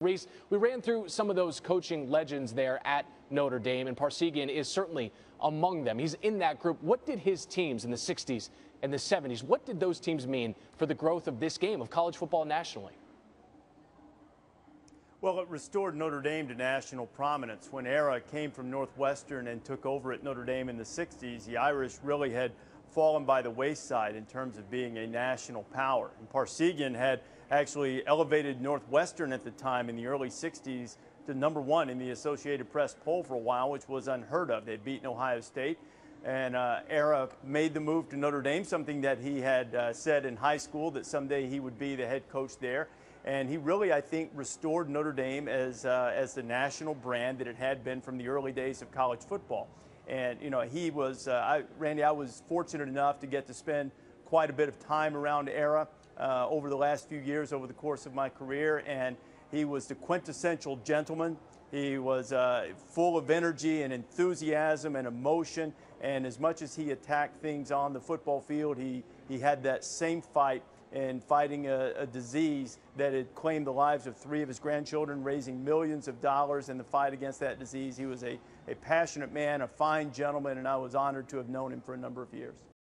Rece, we ran through some of those coaching legends there at Notre Dame, and Parseghian is certainly among them. He's in that group. What did his teams in the 60s and the 70s, what did those teams mean for the growth of this game, of college football nationally? Well, it restored Notre Dame to national prominence. When Ara came from Northwestern and took over at Notre Dame in the 60s, the Irish really had fallen by the wayside in terms of being a national power. And Parseghian had actually elevated Northwestern at the time in the early 60s to #1 in the Associated Press poll for a while, which was unheard of. They'd beaten Ohio State. And Ara made the move to Notre Dame, something that he had said in high school that someday he would be the head coach there. And he really, I think, restored Notre Dame as the national brand that it had been from the early days of college football. And, you know, he was, Randy, I was fortunate enough to get to spend quite a bit of time around Ara over the last few years, over the course of my career. And he was the quintessential gentleman. He was full of energy and enthusiasm and emotion. And as much as he attacked things on the football field, he had that same fight in fighting a disease that had claimed the lives of 3 of his grandchildren, raising millions of dollars in the fight against that disease. He was a passionate man, a fine gentleman, and I was honored to have known him for a number of years.